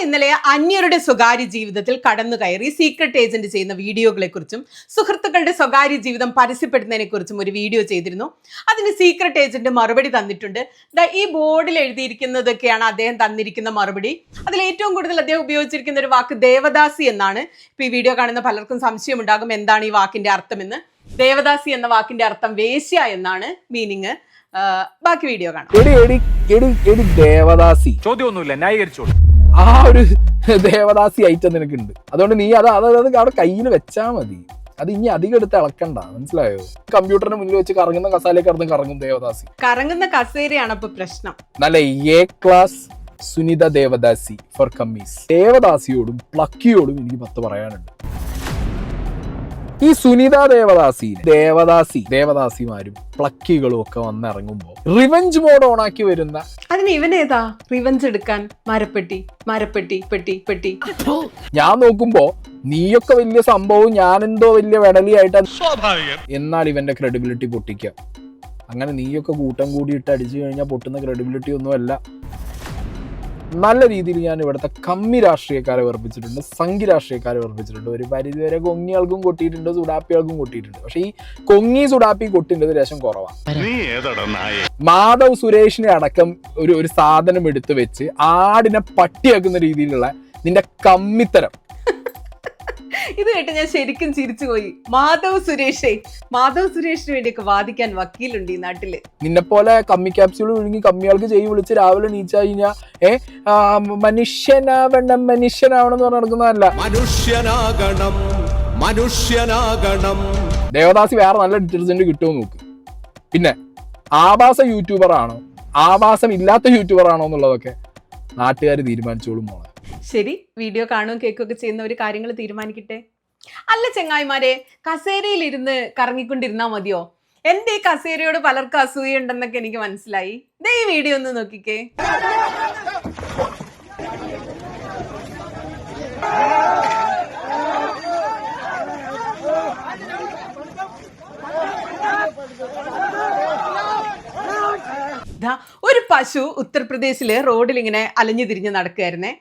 ഇന്നലെ അന്യരുടെ സ്വകാര്യ ജീവിതത്തിൽ കടന്നു കയറി സീക്രട്ട് ഏജന്റ് ചെയ്യുന്ന വീഡിയോകളെ കുറിച്ചും സുഹൃത്തുക്കളുടെ സ്വകാര്യ ജീവിതം പരസ്യപ്പെടുന്നതിനെ കുറിച്ചും ഒരു വീഡിയോ ചെയ്തിരുന്നു. അതിന് സീക്രട്ട് ഏജന്റ് മറുപടി തന്നിട്ടുണ്ട്. ഈ ബോർഡിൽ എഴുതിയിരിക്കുന്നതൊക്കെയാണ് അദ്ദേഹം തന്നിരിക്കുന്ന മറുപടി. അതിൽ ഏറ്റവും കൂടുതൽ അദ്ദേഹം ഉപയോഗിച്ചിരിക്കുന്ന ഒരു വാക്ക് ദേവദാസി എന്നാണ്. ഇപ്പൊ ഈ വീഡിയോ കാണുന്ന പലർക്കും സംശയമുണ്ടാകും എന്താണ് ഈ വാക്കിന്റെ അർത്ഥമെന്ന്. ദേവദാസി എന്ന വാക്കിന്റെ അർത്ഥം വേശ്യ എന്നാണ് മീനിങ്. ബാക്കി വീഡിയോ കാണാം. ദേവദാസി ചോദ്യമൊന്നുമില്ല, ന്യായീകരിച്ചോളൂ. ആ ഒരു ദേവദാസി ഐറ്റം നിനക്കുണ്ട്. അതുകൊണ്ട് നീ അത് അവിടെ കയ്യിൽ വെച്ചാ മതി. അത് ഇനി അധികം എടുത്ത് ഇളക്കണ്ട, മനസ്സിലായോ? കമ്പ്യൂട്ടറിന് മുന്നിൽ വെച്ച് കറങ്ങുന്ന കസാലയിൽ കിടന്ന് കറങ്ങും ദേവദാസി. കറങ്ങുന്ന കസേരയാണ് ഇപ്പൊ പ്രശ്നം. നല്ല എ ക്ലാസ് സുനിത ദേവദാസി ഫോർ കമ്മീസ്. ദേവദാസിയോടും പ്ലക്കിയോടും എനിക്ക് 10 പറയാനുണ്ട്. ഈ സുനിത ദേവദാസിമാരും പ്ലക്കികളും ഒക്കെ വന്നിറങ്ങുമ്പോ റിവെഞ്ച് മോഡ് ഓണാക്കി വരുന്ന അതിന് ഇവനേതാ റിവെഞ്ച് എടുക്കാൻ? പെട്ടി. ഞാൻ നോക്കുമ്പോ നീയൊക്കെ വലിയ സംഭവം, ഞാനെന്തോ വലിയ വെടലിയായിട്ട്, എന്നാൽ ഇവന്റെ ക്രെഡിബിലിറ്റി പൊട്ടിക്കാം. അങ്ങനെ നീയൊക്കെ കൂട്ടം കൂടിയിട്ട് അടിച്ചു കഴിഞ്ഞാൽ പൊട്ടുന്ന ക്രെഡിബിലിറ്റി ഒന്നുമല്ല. നല്ല രീതിയിൽ ഞാൻ ഇവിടുത്തെ കമ്മി രാഷ്ട്രീയക്കാരെ വെറുപ്പിച്ചിട്ടുണ്ട്, സംഘി രാഷ്ട്രീയക്കാരെ വെറുപ്പിച്ചിട്ടുണ്ട്. ഒരു പരിധിവരെ കൊങ്ങികൾക്കും കൊട്ടിയിട്ടുണ്ട്, സുഡാപ്പികൾക്കും കൊട്ടിയിട്ടുണ്ട്. പക്ഷെ ഈ കൊങ്ങി സുഡാപ്പി കൊട്ടിൻ്റെ രസം കുറവാണ്. മാധവ് സുരേഷിനെ അടക്കം ഒരു സാധനം എടുത്തു വെച്ച് ആടിനെ പട്ടിയാക്കുന്ന രീതിയിലുള്ള നിന്റെ കമ്മിത്തരം ഇത് കേട്ട് ഞാൻ ശരിക്കും ചിരിച്ചുപോയി. മാധവ് സുരേഷിന് വേണ്ടിയൊക്കെ വാദിക്കാൻ വക്കീലുണ്ട് ഈ നാട്ടില്. നിന്നെ പോലെ കമ്മി ക്യാപ്സ്യൂൾ വിഴുങ്ങി കമ്മികൾക്ക് ചെയ്യി വിളിച്ച് രാവിലെ നീച്ച കഴിഞ്ഞാ മനുഷ്യനാവണം എന്ന് പറഞ്ഞ് നടക്കുന്നതല്ല. മനുഷ്യനാകണം. ദേവദാസി വേറെ നല്ല ഡിറ്റർജന്റ് കിട്ടുമോ നോക്ക്. പിന്നെ ആഭാസ യൂട്യൂബർ ആണോ ആഭാസം ഇല്ലാത്ത യൂട്യൂബർ ആണോ എന്നുള്ളതൊക്കെ നാട്ടുകാർ തീരുമാനിച്ചോളും മോളെ. ശരി, വീഡിയോ കാണുകയും കേൾക്കുകയൊക്കെ ചെയ്യുന്നവർ കാര്യങ്ങൾ തീരുമാനിക്കട്ടെ. അല്ല ചെങ്ങായിമാരെ, കസേരയിലിരുന്ന് കറങ്ങിക്കൊണ്ടിരുന്നാ മതിയോ? എന്റെ ഈ കസേരയോട് പലർക്കും അസൂയുണ്ടെന്നൊക്കെ എനിക്ക് മനസ്സിലായി. ഈ വീഡിയോ ഒന്ന് നോക്കിക്കേ. ഒരു പശു ഉത്തർപ്രദേശില് റോഡിൽ ഇങ്ങനെ അലഞ്ഞു തിരിഞ്ഞ് നടക്കുകയായിരുന്നേ.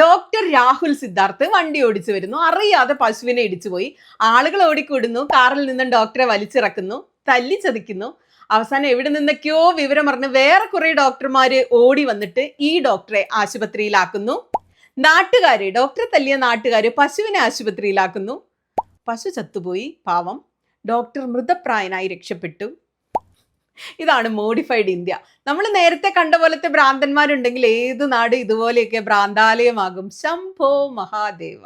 ഡോക്ടർ രാഹുൽ സിദ്ധാർത്ഥ് വണ്ടി ഓടിച്ചു വരുന്നു. അറിയാതെ പശുവിനെ ഇടിച്ചുപോയി. ആളുകൾ ഓടിക്കൂടുന്നു. കാറിൽ നിന്നും ഡോക്ടറെ വലിച്ചിറക്കുന്നു, തല്ലി ചതിക്കുന്നു. അവസാനം എവിടെ നിന്നൊക്കെയോ വിവരം പറഞ്ഞ് വേറെ കുറെ ഡോക്ടർമാര് ഓടി വന്നിട്ട് ഈ ഡോക്ടറെ ആശുപത്രിയിലാക്കുന്നു. ഡോക്ടറെ തല്ലിയ നാട്ടുകാര് പശുവിനെ ആശുപത്രിയിലാക്കുന്നു. പശു ചത്തുപോയി, പാവം. ഡോക്ടർ മൃതപ്രായനായി രക്ഷപ്പെട്ടു. ഇതാണ് മോഡിഫൈഡ് ഇന്ത്യ. നമ്മൾ നേരത്തെ കണ്ട പോലത്തെ ഭ്രാന്തന്മാരുണ്ടെങ്കിൽ ഏത് നാട് ഇതുപോലെയൊക്കെ ഭ്രാന്താലയമാകും. ശംഭോ മഹാദേവ.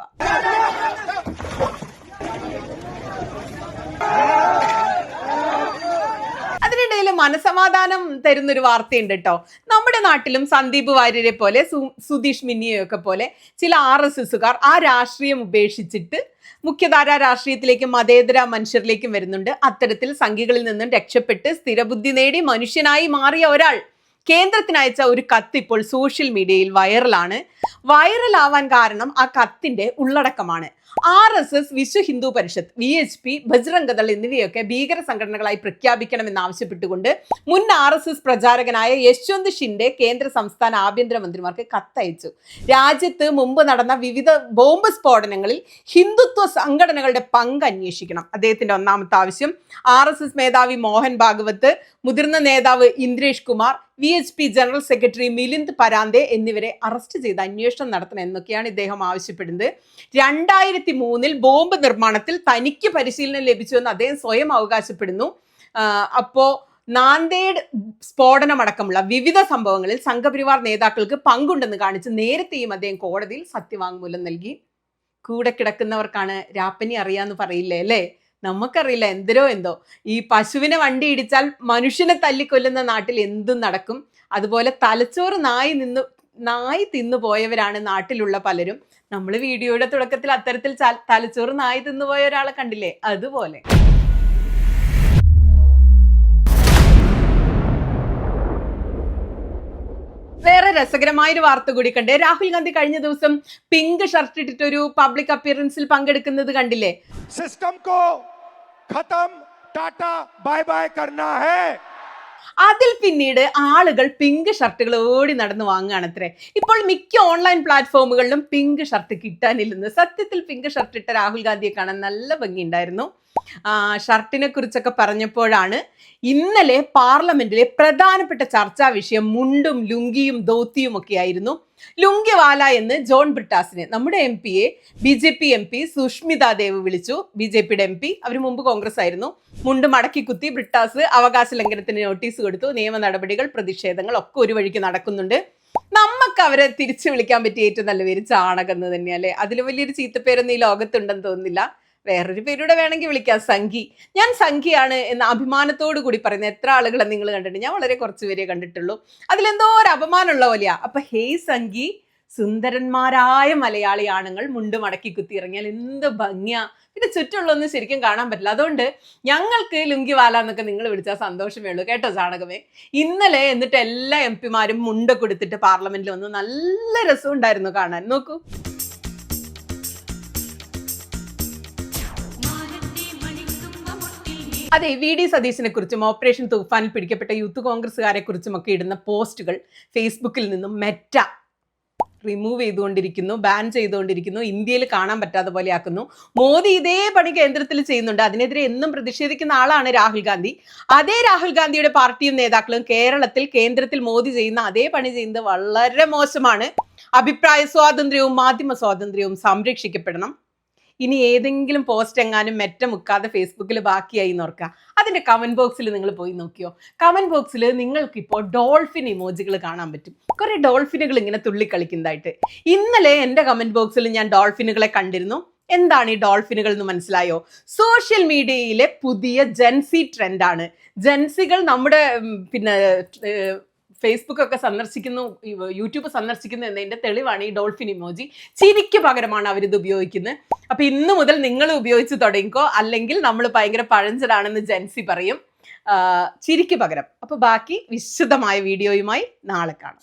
അതിനിടയിൽ മനസമാധാനം തരുന്നൊരു വാർത്തയുണ്ട് കേട്ടോ. നമ്മുടെ നാട്ടിലും സന്ദീപ് വാര്യരെ പോലെ സുധീഷ് മിന്നിയൊക്കെ പോലെ ചില RSSകാർ ആ രാഷ്ട്രീയം ഉപേക്ഷിച്ചിട്ട് മുഖ്യധാരാ രാഷ്ട്രീയത്തിലേക്കും മതേതര മനുഷ്യരിലേക്കും വരുന്നുണ്ട്. അത്തരത്തിൽ സംഘികളിൽ നിന്നും രക്ഷപ്പെട്ട് സ്ഥിരബുദ്ധി നേടി മനുഷ്യനായി മാറിയ ഒരാൾ കേന്ദ്രത്തിന് അയച്ച ഒരു കത്ത് ഇപ്പോൾ സോഷ്യൽ മീഡിയയിൽ വൈറലാണ്. വൈറലാവാൻ കാരണം ആ കത്തിന്റെ ഉള്ളടക്കമാണ്. RSS, വിശ്വ ഹിന്ദു പരിഷത്ത്, VHP, ബജ്രംഗദൾ എന്നിവയൊക്കെ ഭീകര സംഘടനകളായി പ്രഖ്യാപിക്കണമെന്നാവശ്യപ്പെട്ടുകൊണ്ട് മുൻ RSS പ്രചാരകനായ യശ്വന്ത് ഷിൻഡെ കേന്ദ്ര സംസ്ഥാന ആഭ്യന്തരമന്ത്രിമാർക്ക് കത്തയച്ചു. രാജ്യത്ത് മുമ്പ് നടന്ന വിവിധ ബോംബ് സ്ഫോടനങ്ങളിൽ ഹിന്ദുത്വ സംഘടനകളുടെ പങ്ക് അന്വേഷിക്കണം. അദ്ദേഹത്തിന്റെ ഒന്നാമത്തെ ആവശ്യം. RSS മേധാവി മോഹൻ ഭാഗവത്, മുതിർന്ന നേതാവ് Indresh Kumar, VHP general secretary Milind Parande എന്നിവരെ അറസ്റ്റ് ചെയ്ത് അന്വേഷണം നടത്തണം എന്നൊക്കെയാണ് ഇദ്ദേഹം ആവശ്യപ്പെടുന്നത്. 2003 ബോംബ് നിർമ്മാണത്തിൽ തനിക്ക് പരിശീലനം ലഭിച്ചുവെന്ന് അദ്ദേഹം സ്വയം അവകാശപ്പെടുന്നു. അപ്പോ നാന്ദേഡ് സ്ഫോടനമടക്കമുള്ള വിവിധ സംഭവങ്ങളിൽ സംഘപരിവാർ നേതാക്കൾക്ക് പങ്കുണ്ടെന്ന് കാണിച്ച് നേരത്തെയും അദ്ദേഹം കോടതിയിൽ സത്യവാങ്മൂലം നൽകി. കൂടെ കിടക്കുന്നവർക്കാണ് രാപ്പനി അറിയാന്ന് പറയില്ലേ അല്ലേ? നമുക്കറിയില്ല, എന്തോ ഈ പശുവിനെ വണ്ടി ഇടിച്ചാൽ മനുഷ്യനെ തല്ലിക്കൊല്ലുന്ന നാട്ടിൽ എന്തും നടക്കും. അതുപോലെ തലച്ചോറ് നായി തിന്നു പോയവരാണ് നാട്ടിലുള്ള പലരും. നമ്മൾ വീഡിയോയുടെ തുടക്കത്തിൽ അത്തരത്തിൽ തലച്ചോറ് നായി തിന്നുപോയ ഒരാളെ കണ്ടില്ലേ? അതുപോലെ വേറെ രസകരമായൊരു വാർത്ത കൂടി കണ്ടേ. രാഹുൽ ഗാന്ധി കഴിഞ്ഞ ദിവസം പിങ്ക് ഷർട്ട് ഇട്ടിട്ട് ഒരു പബ്ലിക് അപ്പിയറൻസിൽ പങ്കെടുക്കുന്നത് കണ്ടില്ലേ? സിസ്റ്റം കോ ഖതം ടാറ്റ ബൈ ബൈ കർനാ ഹൈ. അതിൽ പിന്നീട് ആളുകൾ പിങ്ക് ഷർട്ടുകൾ ഓടി നടന്ന് വാങ്ങുകയാണത്രേ. ഇപ്പോൾ മിക്ക ഓൺലൈൻ പ്ലാറ്റ്ഫോമുകളിലും പിങ്ക് ഷർട്ട് കിട്ടാനില്ലെന്ന്. സത്യത്തിൽ പിങ്ക് ഷർട്ട് ഇട്ട രാഹുൽ ഗാന്ധിയെ കാണാൻ നല്ല ഭംഗിയുണ്ടായിരുന്നു. ഷർട്ടിനെ കുറിച്ചൊക്കെ പറഞ്ഞപ്പോഴാണ് ഇന്നലെ പാർലമെന്റിലെ പ്രധാനപ്പെട്ട ചർച്ചാ വിഷയം മുണ്ടും ലുങ്കിയും ധോത്തിയും ഒക്കെ ആയിരുന്നു. ലുങ്കിവാല എന്ന് ജോൺ ബ്രിട്ടാസിനെ, നമ്മുടെ MP-യെ BJP MP സുഷ്മിത ദേവ് വിളിച്ചു. BJP-യുടെ MP, അവർ മുമ്പ് കോൺഗ്രസ് ആയിരുന്നു. മുണ്ട് മടക്കി കുത്തി ബ്രിട്ടാസ് അവകാശ ലംഘനത്തിന് നോട്ടീസ് കൊടുത്തു. നിയമ നടപടികൾ, പ്രതിഷേധങ്ങൾ ഒക്കെ ഒരു വഴിക്ക് നടക്കുന്നുണ്ട്. നമുക്ക് അവരെ തിരിച്ചു വിളിക്കാൻ പറ്റിയ ഏറ്റവും നല്ല പേര് ചാണകം എന്ന് തന്നെയല്ലേ. അതിൽ വലിയൊരു ചീത്തപ്പേരൊന്നും ഈ ലോകത്തുണ്ടെന്ന് തോന്നുന്നില്ല. വേറൊരു പേരൂടെ വേണമെങ്കിൽ വിളിക്കാം, സംഘി. ഞാൻ സംഘിയാണ് എന്ന അഭിമാനത്തോടു കൂടി പറയുന്ന എത്ര ആളുകളെ നിങ്ങൾ കണ്ടിട്ടുണ്ട്? ഞാൻ വളരെ കുറച്ച് പേരെ കണ്ടിട്ടുള്ളൂ. അതിലെന്തോ ഒരു അപമാനമുള്ള പോലെയാ. അപ്പൊ ഹേയ് സംഘി, സുന്ദരന്മാരായ മലയാളി ആണുങ്ങൾ മുണ്ട് മടക്കി കുത്തി ഇറങ്ങിയാൽ എന്ത് ഭംഗിയാ. പിന്നെ ചുറ്റുള്ളൊന്നും ശരിക്കും കാണാൻ പറ്റില്ല. അതുകൊണ്ട് ഞങ്ങൾക്ക് ലുങ്കിവാല എന്നൊക്കെ നിങ്ങൾ വിളിച്ചാൽ സന്തോഷമേ ഉള്ളൂ കേട്ടോ ചാണകമേ. ഇന്നലെ എന്നിട്ട് എല്ലാ MP-മാരും മുണ്ട് കൊടുത്തിട്ട് പാർലമെന്റിൽ വന്നു. നല്ല രസം ഉണ്ടായിരുന്നു കാണാൻ. നോക്കൂ. അതെ, VD സതീശനെ കുറിച്ചും ഓപ്പറേഷൻ തൂഫാനിൽ പിടിക്കപ്പെട്ട യൂത്ത് കോൺഗ്രസ്സുകാരെ കുറിച്ചും ഒക്കെ ഇടുന്ന പോസ്റ്റുകൾ ഫേസ്ബുക്കിൽ നിന്നും മെറ്റ റിമൂവ് ചെയ്തുകൊണ്ടിരിക്കുന്നു, ബാൻ ചെയ്തുകൊണ്ടിരിക്കുന്നു, ഇന്ത്യയിൽ കാണാൻ പറ്റാത്ത പോലെ ആക്കുന്നു. മോദി ഇതേ പണി കേന്ദ്രത്തിൽ ചെയ്യുന്നുണ്ട്. അതിനെതിരെ എന്നും പ്രതിഷേധിക്കുന്ന ആളാണ് രാഹുൽ ഗാന്ധി. അതേ രാഹുൽ ഗാന്ധിയുടെ പാർട്ടിയും നേതാക്കളും കേന്ദ്രത്തിൽ മോദി ചെയ്യുന്ന അതേ പണി ചെയ്യുന്നത് വളരെ മോശമാണ്. അഭിപ്രായ സ്വാതന്ത്ര്യവും മാധ്യമ സ്വാതന്ത്ര്യവും സംരക്ഷിക്കപ്പെടണം. ഇനി ഏതെങ്കിലും പോസ്റ്റ് എങ്ങാനും മെറ്റ മുക്കാതെ ഫേസ്ബുക്കിൽ ബാക്കിയായി നോർക്കുക. അതിന്റെ കമന്റ് ബോക്സിൽ നിങ്ങൾ പോയി നോക്കിയോ? കമന്റ് ബോക്സിൽ നിങ്ങൾക്ക് ഇപ്പോൾ ഡോൾഫിൻ ഇമോജികൾ കാണാൻ പറ്റും. കുറെ ഡോൾഫിനുകൾ ഇങ്ങനെ തുള്ളിക്കളിക്കുന്നതായിട്ട്. ഇന്നലെ എൻ്റെ കമന്റ് ബോക്സിൽ ഞാൻ ഡോൾഫിനുകളെ കണ്ടിരുന്നു. എന്താണ് ഈ ഡോൾഫിനുകൾ എന്ന് മനസ്സിലായോ? സോഷ്യൽ മീഡിയയിലെ പുതിയ ജെൻസി ട്രെൻഡാണ്. ജെൻസികൾ നമ്മുടെ ഫേസ്ബുക്ക് ഒക്കെ സന്ദർശിക്കുന്നു, യൂട്യൂബ് സന്ദർശിക്കുന്നു എന്നതിന്റെ തെളിവാണ് ഈ ഡോൾഫിൻ ഇമോജി. ചിരിക്ക് പകരമാണ് അവരിത് ഉപയോഗിക്കുന്നത്. അപ്പൊ ഇന്ന് മുതൽ നിങ്ങൾ ഉപയോഗിച്ച് തുടങ്ങിക്കോ, അല്ലെങ്കിൽ നമ്മൾ ഭയങ്കര പഴഞ്ചനാണെന്ന് ജെൻസി പറയും. ചിരിക്ക് പകരം. അപ്പൊ ബാക്കി വിശദമായ വീഡിയോയുമായി നാളെ കാണാം.